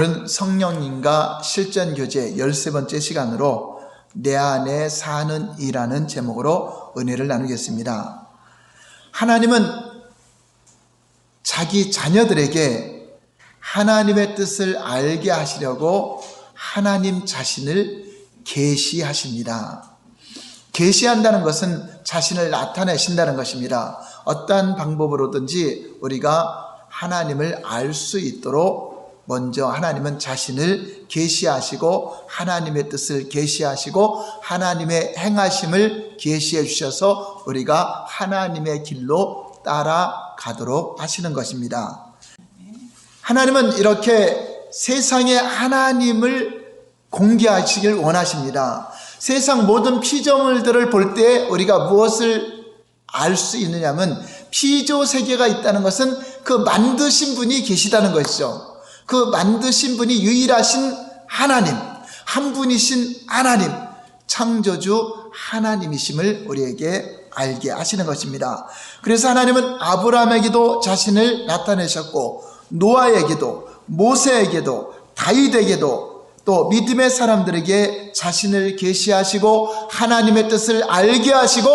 오늘은 성령님과 실전교제 13번째 시간으로 내 안에 사는 이라는 제목으로 은혜를 나누겠습니다. 하나님은 자기 자녀들에게 하나님의 뜻을 알게 하시려고 하나님 자신을 계시하십니다. 계시한다는 것은 자신을 나타내신다는 것입니다. 어떠한 방법으로든지 우리가 하나님을 알 수 있도록 먼저 하나님은 자신을 계시하시고 하나님의 뜻을 계시하시고 하나님의 행하심을 계시해 주셔서 우리가 하나님의 길로 따라가도록 하시는 것입니다. 하나님은 이렇게 세상에 하나님을 공개하시길 원하십니다. 세상 모든 피조물들을 볼 때 우리가 무엇을 알 수 있느냐면 피조 세계가 있다는 것은 그 만드신 분이 계시다는 것이죠. 그 만드신 분이 유일하신 하나님, 한 분이신 하나님, 창조주 하나님이심을 우리에게 알게 하시는 것입니다. 그래서 하나님은 아브라함에게도 자신을 나타내셨고 노아에게도 모세에게도 다윗에게도 또 믿음의 사람들에게 자신을 계시하시고 하나님의 뜻을 알게 하시고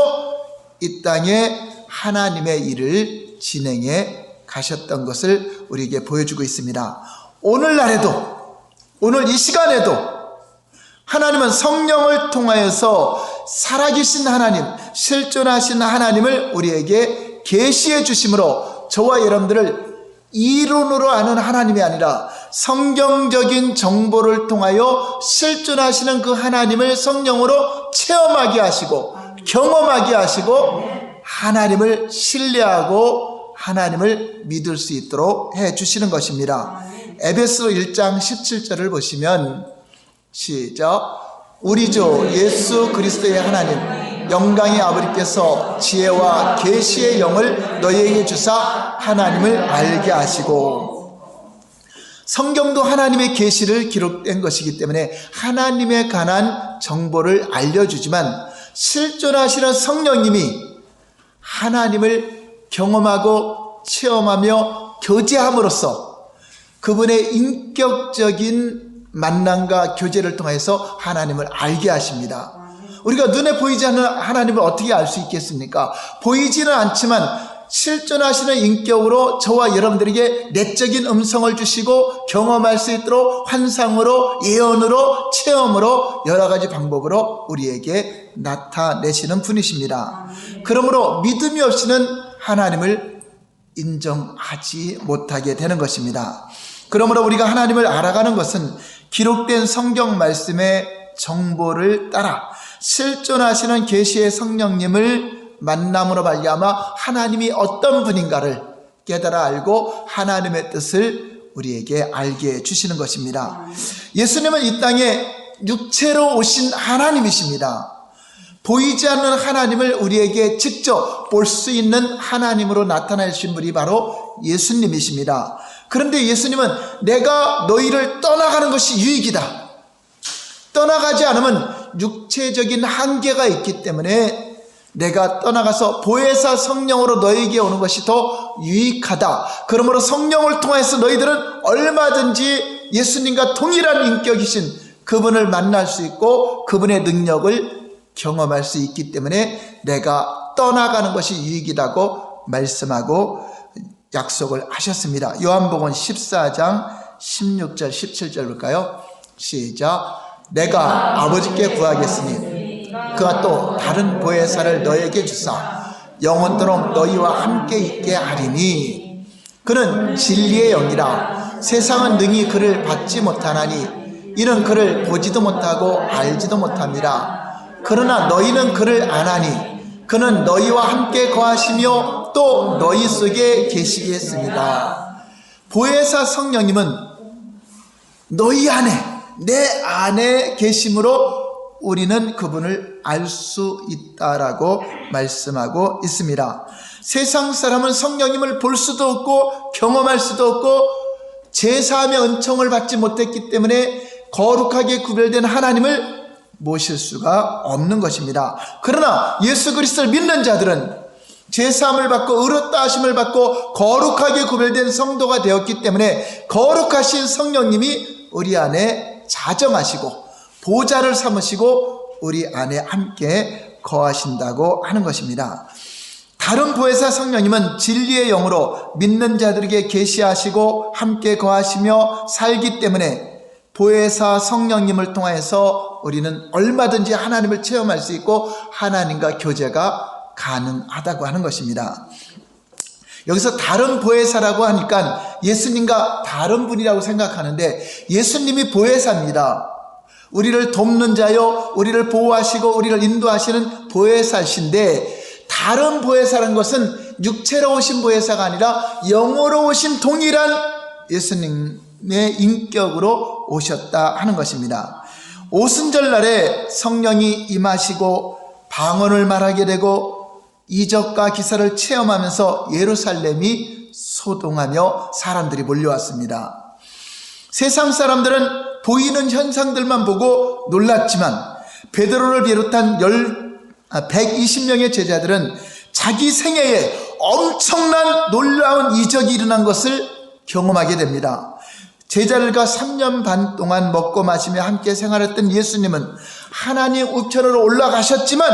이 땅에 하나님의 일을 진행해 가셨던 것을 우리에게 보여주고 있습니다. 오늘날에도, 오늘 이 시간에도 하나님은 성령을 통하여서 살아계신 하나님, 실존하신 하나님을 우리에게 계시해 주심으로 저와 여러분들을 이론으로 아는 하나님이 아니라 성경적인 정보를 통하여 실존하시는 그 하나님을 성령으로 체험하게 하시고 경험하게 하시고 하나님을 신뢰하고 하나님을 믿을 수 있도록 해 주시는 것입니다. 에베소 1장 17절을 보시면 시작. 우리 주 예수 그리스도의 하나님 영광의 아버지께서 지혜와 계시의 영을 너희에게 주사 하나님을 알게 하시고, 성경도 하나님의 계시를 기록된 것이기 때문에 하나님에 관한 정보를 알려주지만 실존하시는 성령님이 하나님을 경험하고 체험하며 교제함으로써 그분의 인격적인 만남과 교제를 통해서 하나님을 알게 하십니다. 우리가 눈에 보이지 않는 하나님을 어떻게 알 수 있겠습니까? 보이지는 않지만 실존하시는 인격으로 저와 여러분들에게 내적인 음성을 주시고 경험할 수 있도록 환상으로, 예언으로, 체험으로 여러 가지 방법으로 우리에게 나타내시는 분이십니다. 그러므로 믿음이 없이는 하나님을 인정하지 못하게 되는 것입니다. 그러므로 우리가 하나님을 알아가는 것은 기록된 성경 말씀의 정보를 따라 실존하시는 계시의 성령님을 만남으로 말미암아 하나님이 어떤 분인가를 깨달아 알고 하나님의 뜻을 우리에게 알게 해주시는 것입니다. 예수님은 이 땅에 육체로 오신 하나님이십니다. 보이지 않는 하나님을 우리에게 직접 볼 수 있는 하나님으로 나타나신 분이 바로 예수님이십니다. 그런데 예수님은 내가 너희를 떠나가는 것이 유익이다, 떠나가지 않으면 육체적인 한계가 있기 때문에 내가 떠나가서 보혜사 성령으로 너희에게 오는 것이 더 유익하다. 그러므로 성령을 통해서 너희들은 얼마든지 예수님과 동일한 인격이신 그분을 만날 수 있고 그분의 능력을 경험할 수 있기 때문에 내가 떠나가는 것이 유익이라고 말씀하고 약속을 하셨습니다. 요한복음 14장 16절 17절 볼까요? 시작. 내가 아버지께 구하겠으니 그가 또 다른 보혜사를 너에게 주사 영원토록 너희와 함께 있게 하리니 그는 진리의 영이라 세상은 능히 그를 받지 못하나니 이는 그를 보지도 못하고 알지도 못함이라. 그러나 너희는 그를 아나니 그는 너희와 함께 거하시며 또 너희 속에 계시게 했습니다. 보혜사 성령님은 너희 안에, 내 안에 계심으로 우리는 그분을 알 수 있다라고 말씀하고 있습니다. 세상 사람은 성령님을 볼 수도 없고 경험할 수도 없고 제사함의 은총을 받지 못했기 때문에 거룩하게 구별된 하나님을 모실 수가 없는 것입니다. 그러나 예수 그리스도를 믿는 자들은 죄사함을 받고 의롭다 하심을 받고 거룩하게 구별된 성도가 되었기 때문에 거룩하신 성령님이 우리 안에 자정하시고 보좌를 삼으시고 우리 안에 함께 거하신다고 하는 것입니다. 다른 보혜사 성령님은 진리의 영으로 믿는 자들에게 계시하시고 함께 거하시며 살기 때문에 보혜사 성령님을 통해서 우리는 얼마든지 하나님을 체험할 수 있고 하나님과 교제가 가능하다고 하는 것입니다. 여기서 다른 보혜사라고 하니까 예수님과 다른 분이라고 생각하는데 예수님이 보혜사입니다. 우리를 돕는 자요, 우리를 보호하시고 우리를 인도하시는 보혜사이신데, 다른 보혜사라는 것은 육체로 오신 보혜사가 아니라 영으로 오신 동일한 예수님의 인격으로 오셨다 하는 것입니다. 오순절날에 성령이 임하시고 방언을 말하게 되고 이적과 기사를 체험하면서 예루살렘이 소동하며 사람들이 몰려왔습니다. 세상 사람들은 보이는 현상들만 보고 놀랐지만 베드로를 비롯한 120명의 제자들은 자기 생애에 엄청난 놀라운 이적이 일어난 것을 경험하게 됩니다. 제자들과 3년 반 동안 먹고 마시며 함께 생활했던 예수님은 하나님 우편으로 올라가셨지만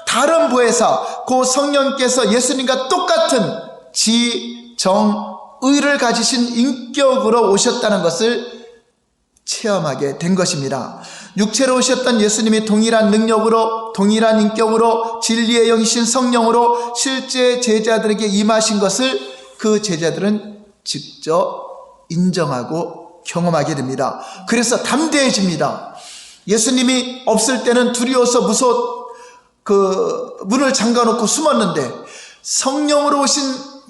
다른 보혜사 그 성령께서 예수님과 똑같은 지, 정, 의를 가지신 인격으로 오셨다는 것을 체험하게 된 것입니다. 육체로 오셨던 예수님이 동일한 능력으로, 동일한 인격으로, 진리의 영이신 성령으로 실제 제자들에게 임하신 것을 그 제자들은 직접 인정하고 경험하게 됩니다. 그래서 담대해집니다. 예수님이 없을 때는 두려워서 무서워 문을 잠가놓고 숨었는데 성령으로 오신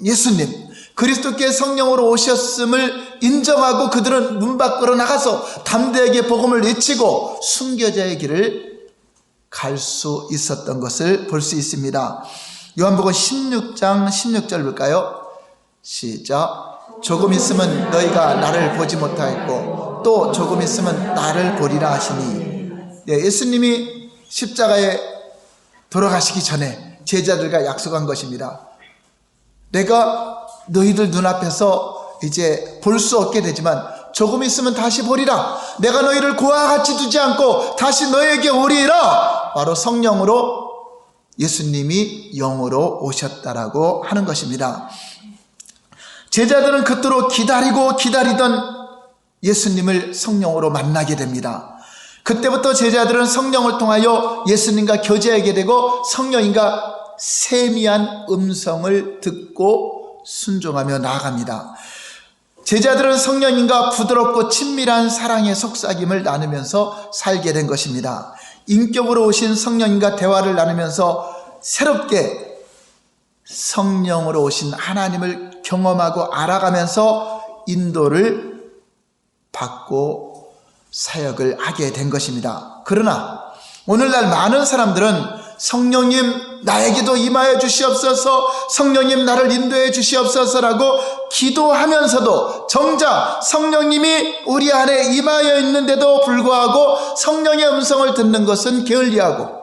예수님, 그리스도께 성령으로 오셨음을 인정하고 그들은 문 밖으로 나가서 담대하게 복음을 외치고 순교자의 길을 갈 수 있었던 것을 볼 수 있습니다. 요한복음 16장 16절 볼까요? 시작. 조금 있으면 너희가 나를 보지 못하겠고 또 조금 있으면 나를 보리라 하시니. 예수님이 십자가에 돌아가시기 전에 제자들과 약속한 것입니다. 내가 너희들 눈앞에서 이제 볼 수 없게 되지만 조금 있으면 다시 보리라. 내가 너희를 고와 같이 두지 않고 다시 너희에게 오리라. 바로 성령으로 예수님이 영으로 오셨다라고 하는 것입니다. 제자들은 그토록 기다리고 기다리던 예수님을 성령으로 만나게 됩니다. 그때부터 제자들은 성령을 통하여 예수님과 교제하게 되고 성령님과 세미한 음성을 듣고 순종하며 나아갑니다. 제자들은 성령님과 부드럽고 친밀한 사랑의 속삭임을 나누면서 살게 된 것입니다. 인격으로 오신 성령님과 대화를 나누면서 새롭게 성령으로 오신 하나님을 경험하고 알아가면서 인도를 받고 사역을 하게 된 것입니다. 그러나 오늘날 많은 사람들은 성령님 나에게도 임하여 주시옵소서, 성령님 나를 인도해 주시옵소서라고 기도하면서도 정작 성령님이 우리 안에 임하여 있는데도 불구하고 성령의 음성을 듣는 것은 게을리하고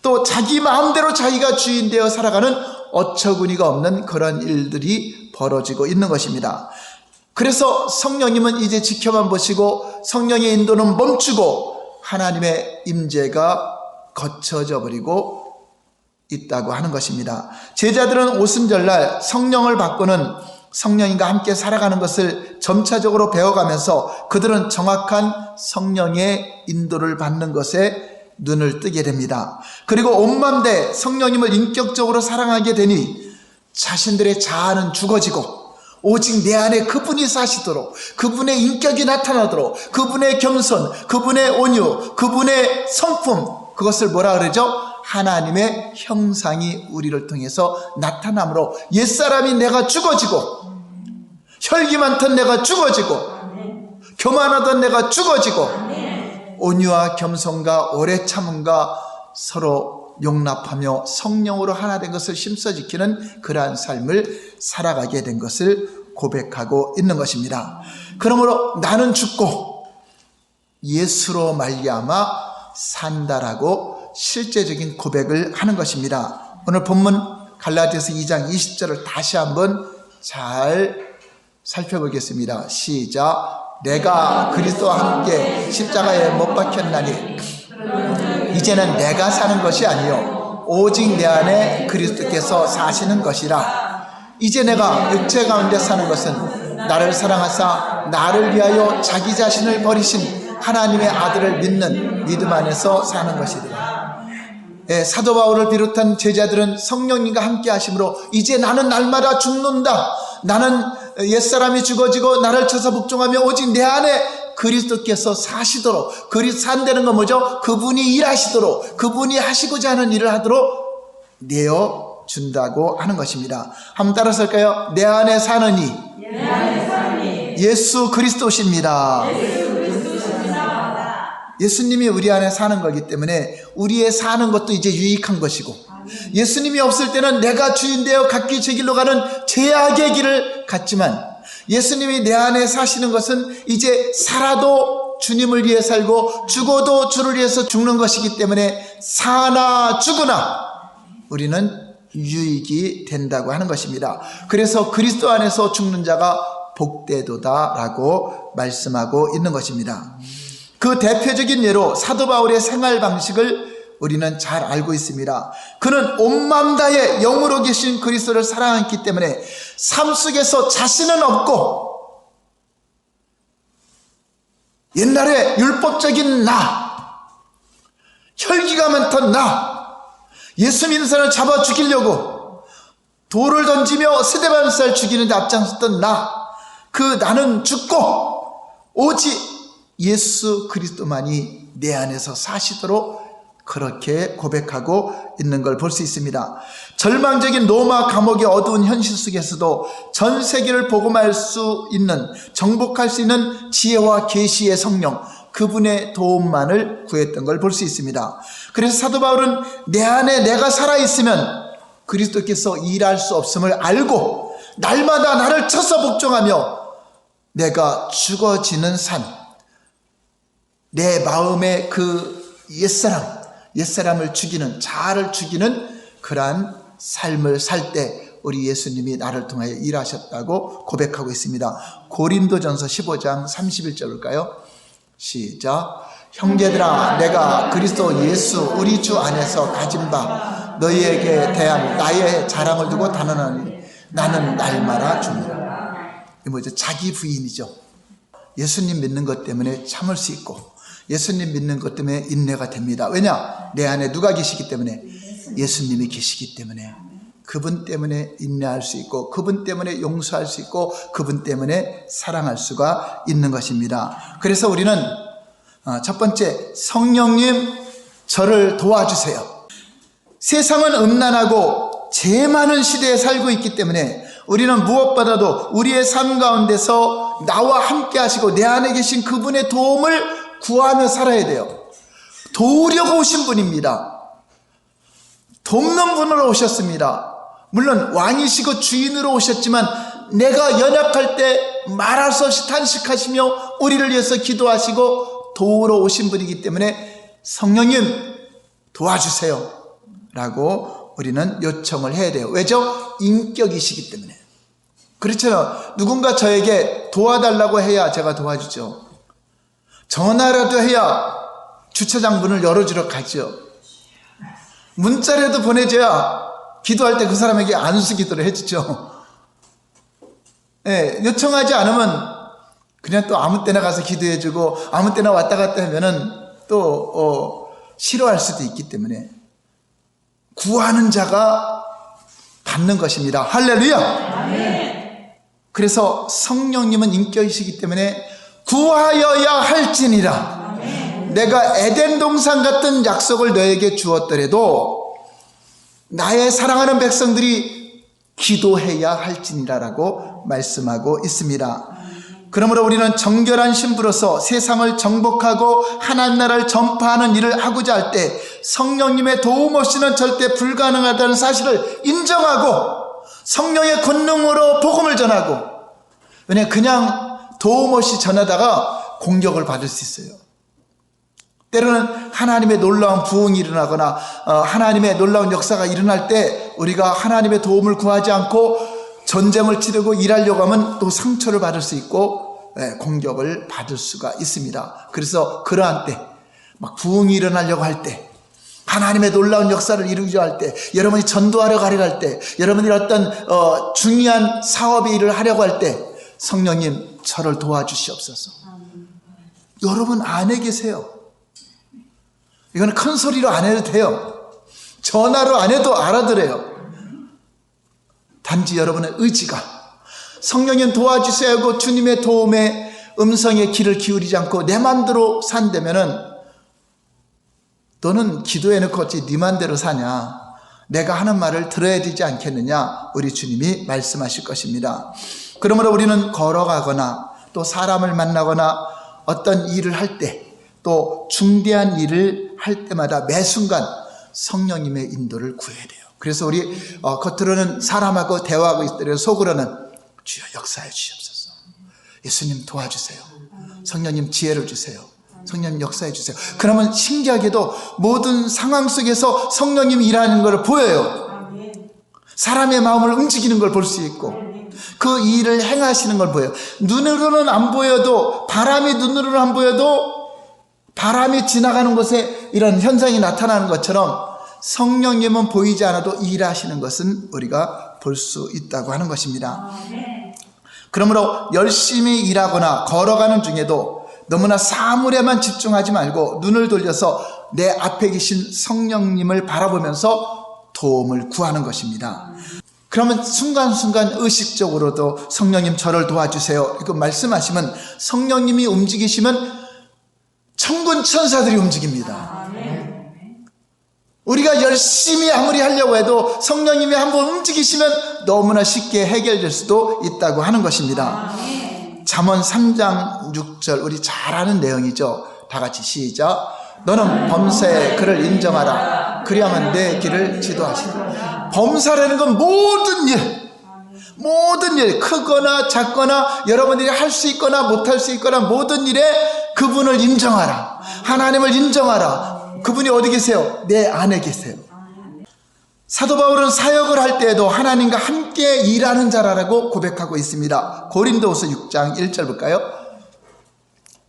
또 자기 마음대로 자기가 주인 되어 살아가는 어처구니가 없는 그런 일들이 벌어지고 있는 것입니다. 그래서 성령님은 이제 지켜만 보시고 성령의 인도는 멈추고 하나님의 임재가 거쳐져 버리고 있다고 하는 것입니다. 제자들은 오순절날 성령을 받고는 성령님과 함께 살아가는 것을 점차적으로 배워가면서 그들은 정확한 성령의 인도를 받는 것에 눈을 뜨게 됩니다. 그리고 온 마음 다해 성령님을 인격적으로 사랑하게 되니 자신들의 자아는 죽어지고 오직 내 안에 그분이 사시도록, 그분의 인격이 나타나도록, 그분의 겸손, 그분의 온유, 그분의 성품, 그것을 뭐라 그러죠? 하나님의 형상이 우리를 통해서 나타남으로 옛사람이 내가 죽어지고 혈기 많던 내가 죽어지고 교만하던 내가 죽어지고 온유와 겸손과 오래 참음과 서로 용납하며 성령으로 하나 된 것을 심써 지키는 그러한 삶을 살아가게 된 것을 고백하고 있는 것입니다. 그러므로 나는 죽고 예수로 말미암아 산다라고 실제적인 고백을 하는 것입니다. 오늘 본문 갈라디아서 2장 20절을 다시 한번 잘 살펴보겠습니다. 시작. 내가 그리스도와 함께 십자가에 못 박혔나니 이제는 내가 사는 것이 아니요 오직 내 안에 그리스도께서 사시는 것이라. 이제 내가 육체 가운데 사는 것은 나를 사랑하사 나를 위하여 자기 자신을 버리신 하나님의 아들을 믿는 믿음 안에서 사는 것이라. 사도 바울을 비롯한 제자들은 성령님과 함께 하심으로 이제 나는 날마다 죽는다. 나는 옛사람이 죽어지고 나를 쳐서 복종하며 오직 내 안에 그리스도께서 사시도록, 산다는 건 뭐죠? 그분이 일하시도록, 그분이 하시고자 하는 일을 하도록 내어준다고 하는 것입니다. 한번 따라서 할까요? 내 안에 사는 이 예수 그리스도십니다. 예수님이 우리 안에 사는 거기 때문에 우리의 사는 것도 이제 유익한 것이고, 예수님이 없을 때는 내가 주인되어 각기 제 길로 가는 죄악의 길을 갔지만, 예수님이 내 안에 사시는 것은 이제 살아도 주님을 위해 살고 죽어도 주를 위해서 죽는 것이기 때문에 사나 죽으나 우리는 유익이 된다고 하는 것입니다. 그래서 그리스도 안에서 죽는 자가 복되도다라고 말씀하고 있는 것입니다. 그 대표적인 예로 사도 바울의 생활 방식을 우리는 잘 알고 있습니다. 그는 온 마음 다해 영으로 계신 그리스도를 사랑했기 때문에 삶 속에서 자신은 없고 옛날에 율법적인 나, 혈기가 많던 나, 예수 믿는 사람을 잡아 죽이려고 돌을 던지며 스데반살 죽이는 데 앞장섰던 나, 그 나는 죽고 오직 예수 그리스도만이 내 안에서 사시도록 그렇게 고백하고 있는 걸 볼 수 있습니다. 절망적인 로마 감옥의 어두운 현실 속에서도 전 세계를 복음할 수 있는, 정복할 수 있는 지혜와 계시의 성령, 그분의 도움만을 구했던 걸 볼 수 있습니다. 그래서 사도 바울은 내 안에 내가 살아있으면 그리스도께서 일할 수 없음을 알고 날마다 나를 쳐서 복종하며 내가 죽어지는 삶, 내 마음의 그 옛사람을 죽이는, 자아를 죽이는 그러한 삶을 살 때 우리 예수님이 나를 통하여 일하셨다고 고백하고 있습니다. 고린도전서 15장 31절 볼까요? 시작. 형제들아, 내가 그리스도 예수 우리 주 안에서 가진 바 너희에게 대한 나의 자랑을 두고 단언하니 나는 날마다 죽느라. 이 뭐죠? 자기 부인이죠. 예수님 믿는 것 때문에 참을 수 있고 예수님 믿는 것 때문에 인내가 됩니다. 왜냐? 내 안에 누가 계시기 때문에? 예수님이 계시기 때문에. 그분 때문에 인내할 수 있고 그분 때문에 용서할 수 있고 그분 때문에 사랑할 수가 있는 것입니다. 그래서 우리는 첫 번째, 성령님 저를 도와주세요. 세상은 음란하고 죄 많은 시대에 살고 있기 때문에 우리는 무엇보다도 우리의 삶 가운데서 나와 함께 하시고 내 안에 계신 그분의 도움을 구하며 살아야 돼요. 도우려고 오신 분입니다. 돕는 분으로 오셨습니다. 물론 왕이시고 주인으로 오셨지만 내가 연약할 때 말할 수 없이 탄식하시며 우리를 위해서 기도하시고 도우러 오신 분이기 때문에 성령님 도와주세요 라고 우리는 요청을 해야 돼요. 왜죠? 인격이시기 때문에. 그렇잖아요. 누군가 저에게 도와달라고 해야 제가 도와주죠. 전화라도 해야 주차장 문을 열어주러 가죠. 문자라도 보내줘야 기도할 때 그 사람에게 안수 기도를 해주죠. 네, 요청하지 않으면 그냥 또 아무 때나 가서 기도해주고 아무 때나 왔다 갔다 하면은 또 싫어할 수도 있기 때문에 구하는 자가 받는 것입니다. 할렐루야. 아멘. 그래서 성령님은 인격이시기 때문에 구하여야 할지니라. 아멘. 내가 에덴 동산 같은 약속을 너에게 주었더라도 나의 사랑하는 백성들이 기도해야 할지니라라고 말씀하고 있습니다. 그러므로 우리는 정결한 신부로서 세상을 정복하고 하나님 나라를 전파하는 일을 하고자 할 때 성령님의 도움 없이는 절대 불가능하다는 사실을 인정하고 성령의 권능으로 복음을 전하고, 왜냐하면 그냥 도움 없이 전하다가 공격을 받을 수 있어요. 때로는 하나님의 놀라운 부흥이 일어나거나 하나님의 놀라운 역사가 일어날 때 우리가 하나님의 도움을 구하지 않고 전쟁을 치르고 일하려고 하면 또 상처를 받을 수 있고 공격을 받을 수가 있습니다. 그래서 그러한 때, 막 부흥이 일어나려고 할 때, 하나님의 놀라운 역사를 이루려 할 때, 여러분이 전도하러 가려고 할 때, 여러분이 어떤 중요한 사업의 일을 하려고 할 때, 성령님 저를 도와주시옵소서. 여러분 안에 계세요. 이거는 큰 소리로 안 해도 돼요. 전화로 안 해도 알아들어요. 단지 여러분의 의지가 성령님 도와주세요 하고 주님의 도움에 음성의 귀를 기울이지 않고 내 맘대로 산다면은, 너는 기도해놓고 어찌 네 맘대로 사냐, 내가 하는 말을 들어야 되지 않겠느냐, 우리 주님이 말씀하실 것입니다. 그러므로 우리는 걸어가거나 또 사람을 만나거나 어떤 일을 할 때, 또 중대한 일을 할 때마다 매 순간 성령님의 인도를 구해야 돼요. 그래서 우리 겉으로는 사람하고 대화하고 있더라도 속으로는 주여 역사해 주시옵소서, 예수님 도와주세요, 성령님 지혜를 주세요, 성령님 역사해 주세요. 그러면 신기하게도 모든 상황 속에서 성령님이 일하는 걸 보여요. 사람의 마음을 움직이는 걸 볼 수 있고 그 일을 행하시는 걸 보여요. 눈으로는 안 보여도, 바람이 눈으로는 안 보여도 바람이 지나가는 곳에 이런 현상이 나타나는 것처럼 성령님은 보이지 않아도 일하시는 것은 우리가 볼 수 있다고 하는 것입니다. 그러므로 열심히 일하거나 걸어가는 중에도 너무나 사물에만 집중하지 말고 눈을 돌려서 내 앞에 계신 성령님을 바라보면서 도움을 구하는 것입니다. 그러면 순간순간 의식적으로도 성령님 저를 도와주세요 이거 말씀하시면 성령님이 움직이시면 천군 천사들이 움직입니다. 우리가 열심히 아무리 하려고 해도 성령님이 한번 움직이시면 너무나 쉽게 해결될 수도 있다고 하는 것입니다. 잠언 3장 6절 우리 잘 아는 내용이죠. 다 같이 시작. 너는 범사에 그를 인정하라. 그리하면 내 길을 지도하시리라. 범사라는 건 모든 일, 크거나 작거나 여러분들이 할 수 있거나 못할 수 있거나 모든 일에 그분을 인정하라. 하나님을 인정하라. 그분이 어디 계세요? 내 안에 계세요. 사도 바울은 사역을 할 때에도 하나님과 함께 일하는 자라고 고백하고 있습니다. 고린도후서 6장 1절 볼까요?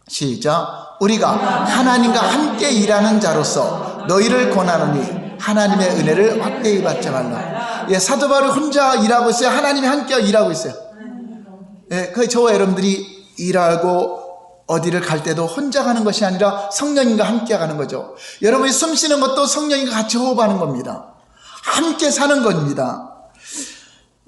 시작. 우리가 하나님과 함께 일하는 자로서 너희를 권하노니 하나님의 은혜를 확대히 받지 말라. 예, 사도 바울이 혼자 일하고 있어요? 하나님이 함께 일하고 있어요? 예, 저와 여러분들이 일하고 어디를 갈 때도 혼자 가는 것이 아니라 성령님과 함께 가는 거죠. 여러분이 숨 쉬는 것도 성령님과 같이 호흡하는 겁니다. 함께 사는 겁니다.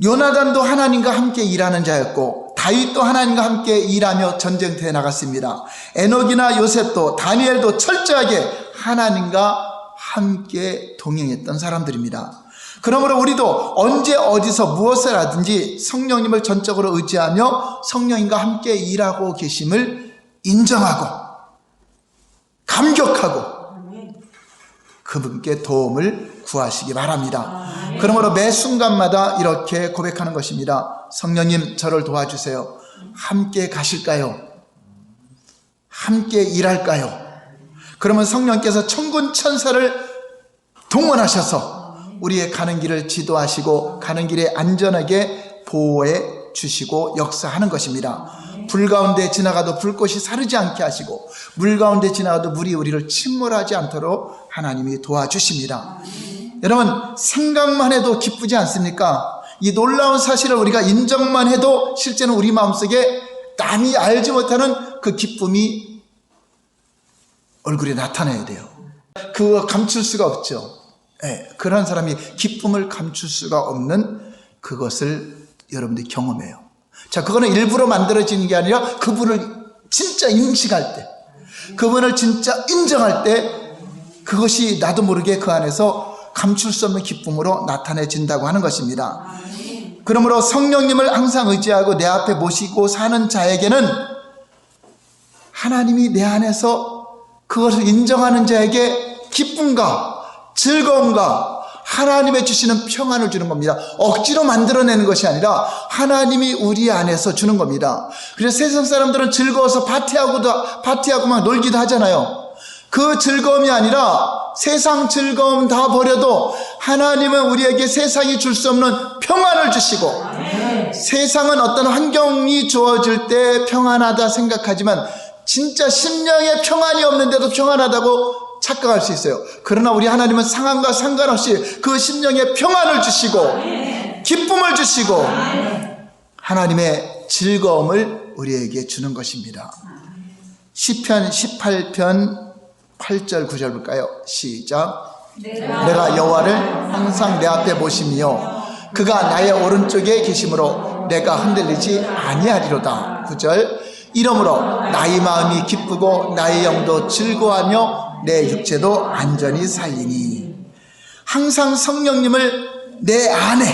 요나단도 하나님과 함께 일하는 자였고 다윗도 하나님과 함께 일하며 전쟁터에 나갔습니다. 에녹이나 요셉도 다니엘도 철저하게 하나님과 함께 동행했던 사람들입니다. 그러므로 우리도 언제 어디서 무엇을 하든지 성령님을 전적으로 의지하며 성령님과 함께 일하고 계심을 인정하고 감격하고 그분께 도움을 구하시기 바랍니다. 그러므로 매 순간마다 이렇게 고백하는 것입니다. 성령님 저를 도와주세요. 함께 가실까요? 함께 일할까요? 그러면 성령께서 천군 천사를 동원하셔서 우리의 가는 길을 지도하시고 가는 길에 안전하게 보호해 주시고 역사하는 것입니다. 불 가운데 지나가도 불꽃이 사르지 않게 하시고 물 가운데 지나가도 물이 우리를 침몰하지 않도록 하나님이 도와주십니다. 여러분 생각만 해도 기쁘지 않습니까? 이 놀라운 사실을 우리가 인정만 해도 실제는 우리 마음속에 남이 알지 못하는 그 기쁨이 얼굴에 나타나야 돼요. 그거 감출 수가 없죠. 네, 그런 사람이 기쁨을 감출 수가 없는 그것을 여러분들이 경험해요. 자, 그거는 일부러 만들어지는 게 아니라 그분을 진짜 인식할 때, 그분을 진짜 인정할 때 그것이 나도 모르게 그 안에서 감출 수 없는 기쁨으로 나타내진다고 하는 것입니다. 그러므로 성령님을 항상 의지하고 내 앞에 모시고 사는 자에게는 하나님이 내 안에서 그것을 인정하는 자에게 기쁨과 즐거움과 하나님의 주시는 평안을 주는 겁니다. 억지로 만들어내는 것이 아니라 하나님이 우리 안에서 주는 겁니다. 그래서 세상 사람들은 즐거워서 파티하고 막 놀기도 하잖아요. 그 즐거움이 아니라 세상 즐거움 다 버려도 하나님은 우리에게 세상이 줄 수 없는 평안을 주시고, 세상은 어떤 환경이 주어질 때 평안하다 생각하지만 진짜 심령에 평안이 없는데도 평안하다고 착각할 수 있어요. 그러나 우리 하나님은 상황과 상관없이 그 심령에 평안을 주시고 기쁨을 주시고 하나님의 즐거움을 우리에게 주는 것입니다. 시편 18편 8절 9절 볼까요? 시작. 내가 여호와를 항상 내 앞에 모시며 그가 나의 오른쪽에 계심으로 내가 흔들리지 아니하리로다. 9절. 이러므로 나의 마음이 기쁘고 나의 영도 즐거워하며 내 육체도 안전히 살리니. 항상 성령님을 내 안에,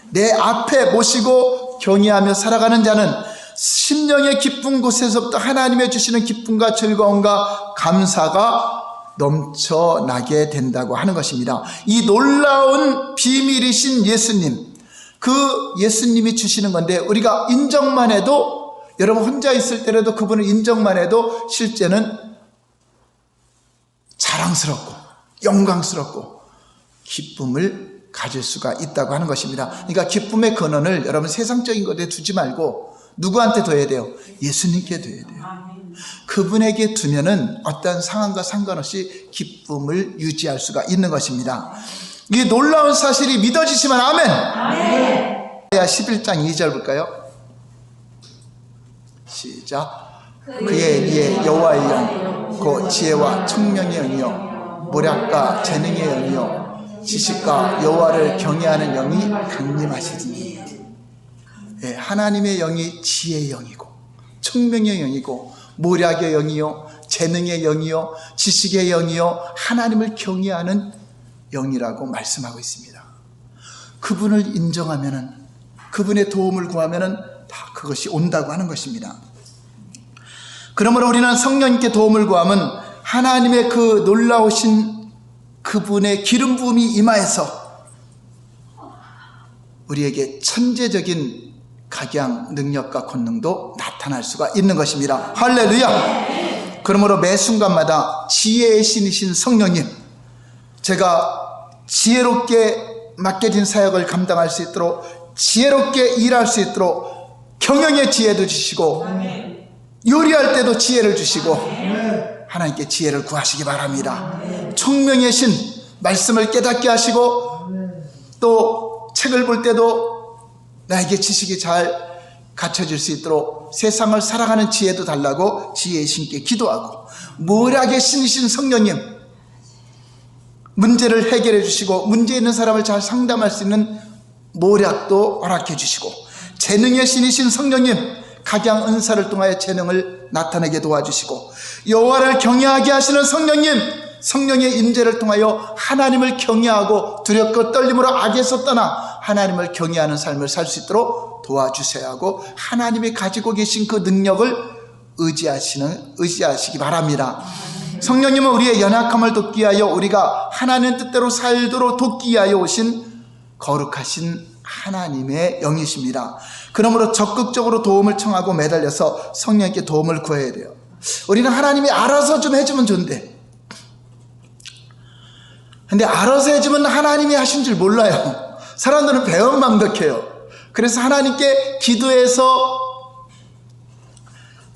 내 앞에 모시고 경외하며 살아가는 자는 심령의 기쁜 곳에서부터 하나님의 주시는 기쁨과 즐거움과 감사가 넘쳐나게 된다고 하는 것입니다. 이 놀라운 비밀이신 예수님, 그 예수님이 주시는 건데 우리가 인정만 해도, 여러분 혼자 있을 때라도 그분을 인정만 해도 실제는 자랑스럽고 영광스럽고 기쁨을 가질 수가 있다고 하는 것입니다. 그러니까 기쁨의 근원을 여러분 세상적인 것에 두지 말고 누구한테 둬야 돼요? 예수님께 둬야 돼요. 그분에게 두면은 어떠한 상황과 상관없이 기쁨을 유지할 수가 있는 것입니다. 이 놀라운 사실이 믿어지시면 아멘. 아멘. 11장 2절 볼까요? 시작. 그의 이에 여호와의 영, 그 지혜와 청명의 영이요 모략과 재능의 영이요 지식과 여호와를 경외하는 영이 강림하시리니. 예, 하나님의 영이 지혜의 영이고 청명의 영이고 모략의 영이요 재능의 영이요 지식의 영이요 하나님을 경외하는 영이라고 말씀하고 있습니다. 그분을 인정하면은, 그분의 도움을 구하면은 다 그것이 온다고 하는 것입니다. 그러므로 우리는 성령님께 도움을 구하면 하나님의 그 놀라우신 그분의 기름 부음이 임하여서 우리에게 천재적인 각양 능력과 권능도 나타날 수가 있는 것입니다. 할렐루야. 그러므로 매 순간마다 지혜의 신이신 성령님, 제가 지혜롭게 맡겨진 사역을 감당할 수 있도록, 지혜롭게 일할 수 있도록 경영의 지혜도 주시고 요리할 때도 지혜를 주시고 하나님께 지혜를 구하시기 바랍니다. 총명의 신, 말씀을 깨닫게 하시고 또 책을 볼 때도 나에게 지식이 잘 갖춰질 수 있도록 세상을 살아가는 지혜도 달라고 지혜의 신께 기도하고, 모략의 신이신 성령님, 문제를 해결해 주시고 문제 있는 사람을 잘 상담할 수 있는 모략도 허락해 주시고, 재능의 신이신 성령님, 각양 은사를 통하여 재능을 나타내게 도와주시고, 여호와를 경외하게 하시는 성령님, 성령의 임재를 통하여 하나님을 경외하고 두렵고 떨림으로 악에서 떠나 하나님을 경외하는 삶을 살 수 있도록 도와주셔야 하고, 하나님이 가지고 계신 그 능력을 의지하시기 바랍니다. 성령님은 우리의 연약함을 돕기 위하여, 우리가 하나님 뜻대로 살도록 돕기 위하여 오신 거룩하신 하나님의 영이십니다. 그러므로 적극적으로 도움을 청하고 매달려서 성령님께 도움을 구해야 돼요. 우리는 하나님이 알아서 좀 해주면 좋은데, 근데 알아서 해주면 하나님이 하신 줄 몰라요. 사람들은 배은망덕해요. 그래서 하나님께 기도해서,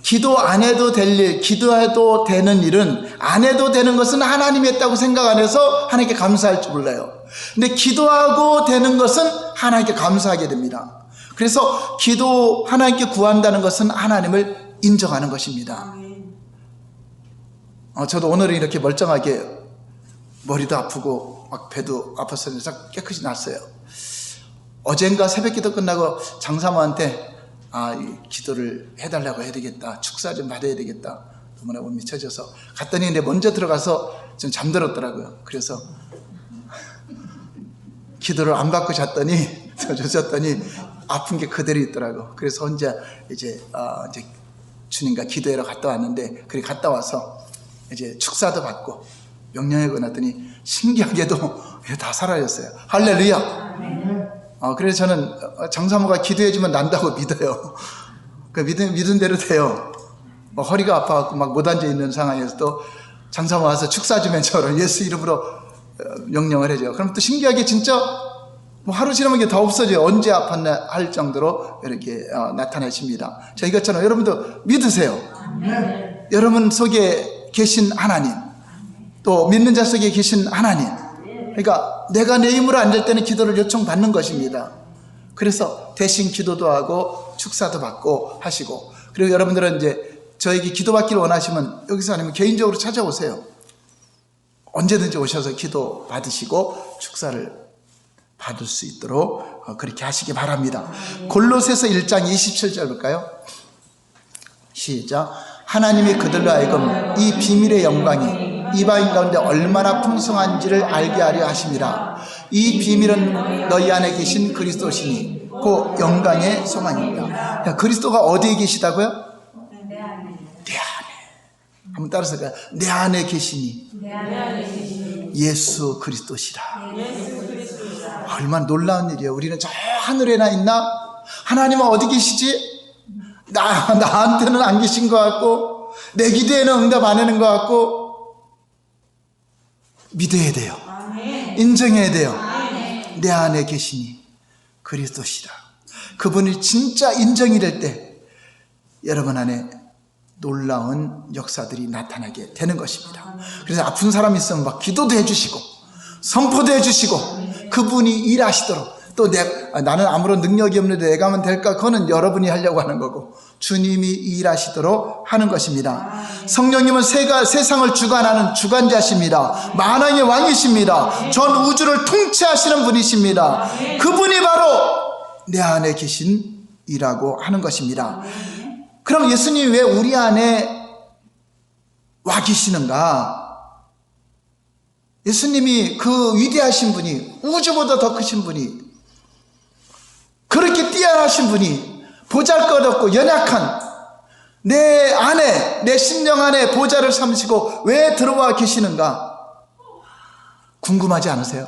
기도 안 해도 될 일, 기도해도 되는 일은, 안 해도 되는 것은 하나님이 했다고 생각 안 해서 하나님께 감사할 줄 몰라요. 근데 기도하고 되는 것은 하나님께 감사하게 됩니다. 그래서 하나님께 구한다는 것은 하나님을 인정하는 것입니다. 저도 오늘은 이렇게 멀쩡하게 머리도 아프고 막 배도 아팠었는데 깨끗이 났어요. 어젠가 새벽기도 끝나고 장사모한테 기도를 해달라고 해야 되겠다, 축사 좀 받아야 되겠다, 너무나 몸이 처져서 갔더니 근데 먼저 들어가서 좀 잠들었더라고요. 그래서 기도를 안 받고 잤더니 아픈 게 그대로 있더라고. 그래서 혼자 이제 주님과 기도하러 갔다 왔는데, 그래 갔다 와서 이제 축사도 받고 명령하고 나더니 신기하게도 다 사라졌어요. 할렐루야. 그래서 저는 장사모가 기도해주면 난다고 믿어요. 믿은 대로 돼요. 허리가 아파갖고 막 못 앉아있는 상황에서도 장사모 와서 축사 주면 저를 예수 이름으로 명령을 해줘요. 그럼 또 신기하게 진짜 뭐 하루 지나면 이게 다 없어져요. 언제 아팠나 할 정도로 이렇게 나타나십니다. 자, 이것처럼 여러분도 믿으세요. 여러분 속에 계신 하나님, 또 믿는 자 속에 계신 하나님. 그러니까 내가 내 힘으로 안 될 때는 기도를 요청받는 것입니다. 그래서 대신 기도도 하고 축사도 받고 하시고, 그리고 여러분들은 이제 저에게 기도받기를 원하시면 여기서 아니면 개인적으로 찾아오세요. 언제든지 오셔서 기도 받으시고 축사를 받을 수 있도록 그렇게 하시기 바랍니다. 골로새서 1장 27절 볼까요? 시작. 하나님이 그들로 하여금 이 비밀의 영광이 이방인 가운데 얼마나 풍성한지를 알게 하려 하심이라. 이 비밀은 너희 안에 계신 그리스도시니 그 영광의 소망입니다. 자, 그리스도가 어디에 계시다고요? 내 안에. 한번 따라서 할까요? 내 안에 계시니 예수 그리스도시라. 얼마나 놀라운 일이에요. 우리는 저 하늘에나 있나? 하나님은 어디 계시지? 나한테는 안 계신 것 같고, 내 기도에는 응답 안 하는 것 같고, 믿어야 돼요. 인정해야 돼요. 내 안에 계시니 그리스도시라. 그분이 진짜 인정이 될 때 여러분 안에 놀라운 역사들이 나타나게 되는 것입니다. 그래서 아픈 사람이 있으면 막 기도도 해주시고 선포도 해주시고 그분이 일하시도록, 또 나는 아무런 능력이 없는데 내가 하면 될까? 그거는 여러분이 하려고 하는 거고 주님이 일하시도록 하는 것입니다. 성령님은 세상을 주관하는 주관자십니다. 만왕의 왕이십니다. 전 우주를 통치하시는 분이십니다. 그분이 바로 내 안에 계신 이라고 하는 것입니다. 그럼 예수님이 왜 우리 안에 와 계시는가? 예수님이 그 위대하신 분이, 우주보다 더 크신 분이, 그렇게 뛰어나신 분이, 보잘것없고 연약한 내 안에, 내 심령 안에 보좌를 삼으시고 왜 들어와 계시는가? 궁금하지 않으세요?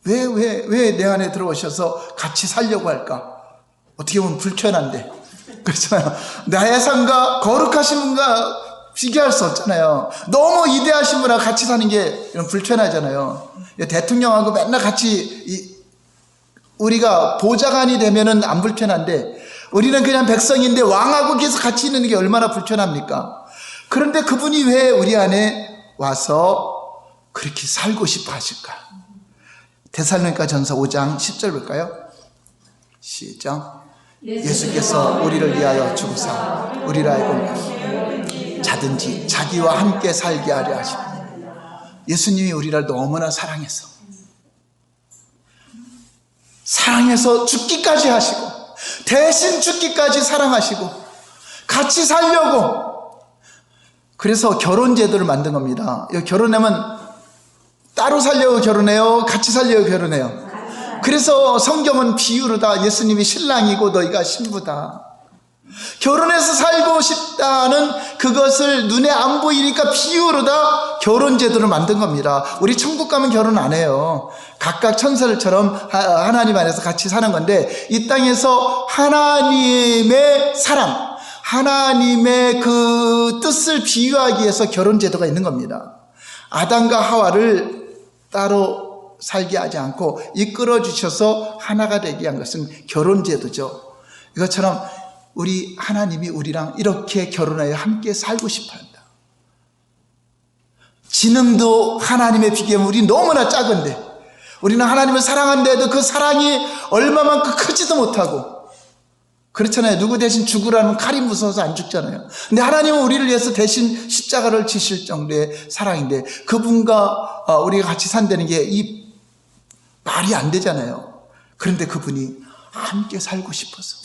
왜 내 안에 들어오셔서 같이 살려고 할까? 어떻게 보면 불편한데, 그렇잖아요. 나의 삶과 거룩하신 분과 비교할 수 없잖아요. 너무 위대하신 분하고 같이 사는 게 불편하잖아요. 대통령하고 맨날 같이 우리가 보좌관이 되면은 안 불편한데, 우리는 그냥 백성인데 왕하고 계속 같이 있는 게 얼마나 불편합니까? 그런데 그분이 왜 우리 안에 와서 그렇게 살고 싶어 하실까? 데살로니가 전서 5장 10절 볼까요? 시작. 예수께서 우리를 위하여 죽으사 우리를 하여금 자든지 자기와 함께 살게 하려 하십니다. 예수님이 우리를 너무나 사랑해서 죽기까지 하시고, 대신 죽기까지 사랑하시고 같이 살려고, 그래서 결혼 제도를 만든 겁니다. 결혼하면 따로 살려고 결혼해요? 같이 살려고 결혼해요? 그래서 성경은 비유로 다 예수님이 신랑이고 너희가 신부다. 결혼해서 살고 싶다는 그것을 눈에 안 보이니까 비유로 다 결혼 제도를 만든 겁니다. 우리 천국 가면 결혼 안 해요. 각각 천사들처럼 하나님 안에서 같이 사는 건데, 이 땅에서 하나님의 사랑, 하나님의 그 뜻을 비유하기 위해서 결혼 제도가 있는 겁니다. 아담과 하와를 따로 살게 하지 않고 이끌어 주셔서 하나가 되게 한 것은 결혼 제도죠. 이것처럼 우리 하나님이 우리랑 이렇게 결혼하여 함께 살고 싶어 한다. 지능도 하나님에 비교하면 우리 너무나 작은데, 우리는 하나님을 사랑한데도 그 사랑이 얼마만큼 크지도 못하고, 그렇잖아요. 누구 대신 죽으라는 칼이 무서워서 안 죽잖아요. 근데 하나님은 우리를 위해서 대신 십자가를 지실 정도의 사랑인데, 그분과 우리가 같이 산다는 게 이 말이 안 되잖아요. 그런데 그분이 함께 살고 싶어서,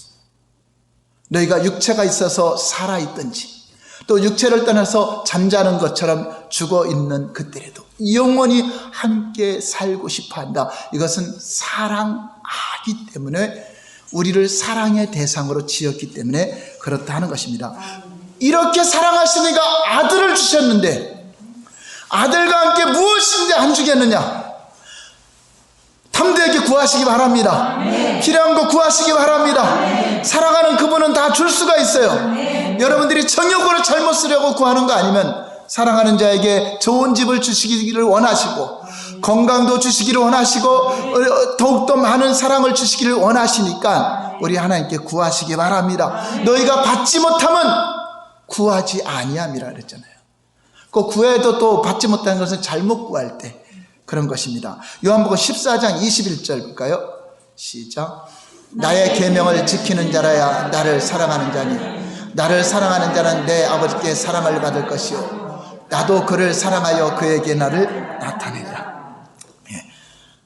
너희가 육체가 있어서 살아있든지 또 육체를 떠나서 잠자는 것처럼 죽어있는 그때라도 영원히 함께 살고 싶어한다. 이것은 사랑하기 때문에, 우리를 사랑의 대상으로 지었기 때문에 그렇다 하는 것입니다. 이렇게 사랑하시니까 아들을 주셨는데, 아들과 함께 무엇인지 안 주겠느냐? 담대하게 구하시기 바랍니다. 필요한 거 구하시기 바랍니다. 사랑하는 그분은 다 줄 수가 있어요. 여러분들이 정욕으로 잘못 쓰려고 구하는 거 아니면, 사랑하는 자에게 좋은 집을 주시기를 원하시고 건강도 주시기를 원하시고 더욱더 많은 사랑을 주시기를 원하시니까 우리 하나님께 구하시기 바랍니다. 너희가 받지 못하면 구하지 아니함이라 그랬잖아요. 그 구해도 또 받지 못하는 것은 잘못 구할 때 그런 것입니다. 요한복음 14장 21절 볼까요? 시작. 나의 계명을 지키는 자라야 나를 사랑하는 자니 나를 사랑하는 자는 내 아버지께 사랑을 받을 것이요 나도 그를 사랑하여 그에게 나를 나타내리라.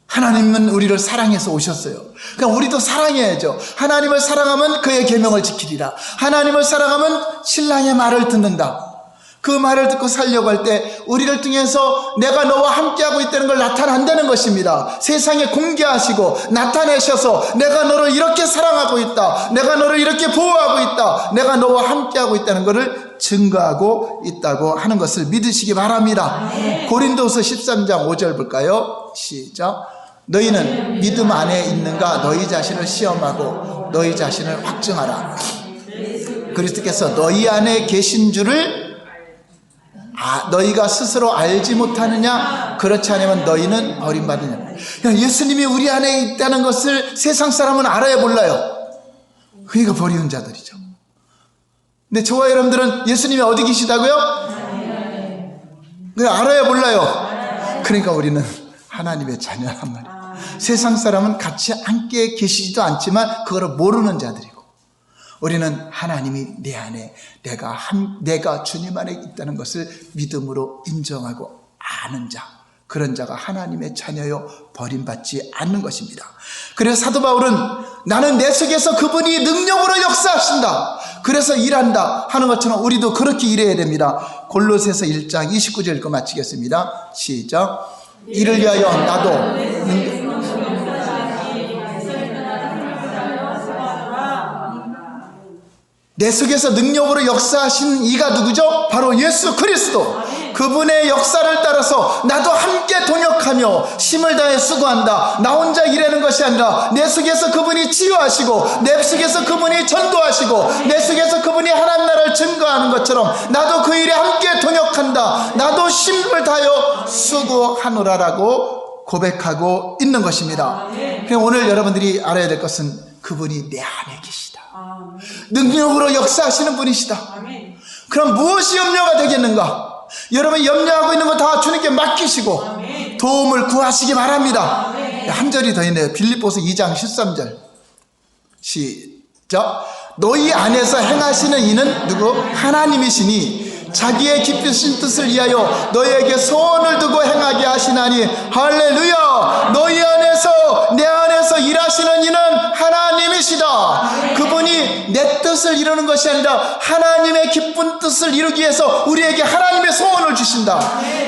하나님은 우리를 사랑해서 오셨어요. 그러니까 우리도 사랑해야죠. 하나님을 사랑하면 그의 계명을 지키리라. 하나님을 사랑하면 신랑의 말을 듣는다. 그 말을 듣고 살려고 할 때 우리를 통해서 내가 너와 함께하고 있다는 걸 나타난다는 것입니다. 세상에 공개하시고 나타내셔서 내가 너를 이렇게 사랑하고 있다, 내가 너를 이렇게 보호하고 있다, 내가 너와 함께하고 있다는 것을 증거하고 있다고 하는 것을 믿으시기 바랍니다. 고린도서 13장 5절 볼까요? 시작. 너희는 믿음 안에 있는가 너희 자신을 시험하고 너희 자신을 확증하라. 그리스도께서 너희 안에 계신 줄을 너희가 스스로 알지 못하느냐? 그렇지 않으면 너희는 버림받느냐? 예수님이 우리 안에 있다는 것을 세상 사람은 알아야 몰라요. 그러니까 버리는 자들이죠. 근데 저와 여러분들은 예수님이 어디 계시다고요? 그냥 알아야 몰라요. 그러니까 우리는 하나님의 자녀란 말이에요. 세상 사람은 같이 함께 계시지도 않지만 그걸 모르는 자들이고 우리는 하나님이 내 안에 내가 주님 안에 있다는 것을 믿음으로 인정하고 아는 자, 그런 자가 하나님의 자녀요 버림받지 않는 것입니다. 그래서 사도 바울은 나는 내 속에서 그분이 능력으로 역사하신다, 그래서 일한다 하는 것처럼 우리도 그렇게 일해야 됩니다. 골로새서 1장 29절 읽고 마치겠습니다. 시작. 이를 위하여 나도 내 속에서 능력으로 역사하신 이가 누구죠? 바로 예수 그리스도. 그분의 역사를 따라서 나도 함께 동역하며 힘을 다해 수고한다. 나 혼자 일하는 것이 아니라 내 속에서 그분이 치유하시고 내 속에서 그분이 전도하시고 내 속에서 그분이 하나님 나라를 증거하는 것처럼 나도 그 일에 함께 동역한다. 나도 힘을 다하여 수고하노라라고 고백하고 있는 것입니다. 그럼 오늘 여러분들이 알아야 될 것은 그분이 내 안에 계시다. 능력으로 역사하시는 분이시다. 그럼 무엇이 염려가 되겠는가? 여러분 염려하고 있는 거 다 주님께 맡기시고 도움을 구하시기 바랍니다. 한 절이 더 있네요. 빌립보서 2장 13절 시작. 너희 안에서 행하시는 이는 누구? 하나님이시니 자기의 깊으신 뜻을 위하여 너희에게 소원을 두고 행하게 하시나니 할렐루야. 너희 안에서 내 안에서 일하시는 이는 하나님이시다. 그분이 내 뜻을 이루는 것이 아니라 하나님의 기쁜 뜻을 이루기 위해서 우리에게 하나님의 소원을 주신다.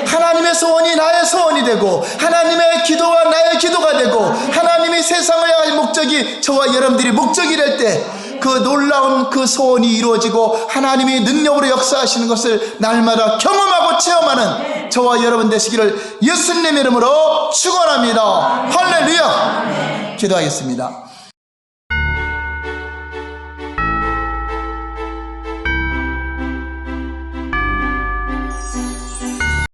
하나님의 소원이 나의 소원이 되고 하나님의 기도가 나의 기도가 되고 하나님이 세상을 향할 목적이 저와 여러분들이 목적이 될 때 그 놀라운 그 소원이 이루어지고 하나님이 능력으로 역사하시는 것을 날마다 경험하고 체험하는 저와 여러분 되시기를 예수님 이름으로 축원합니다. 할렐루야. 기도하겠습니다.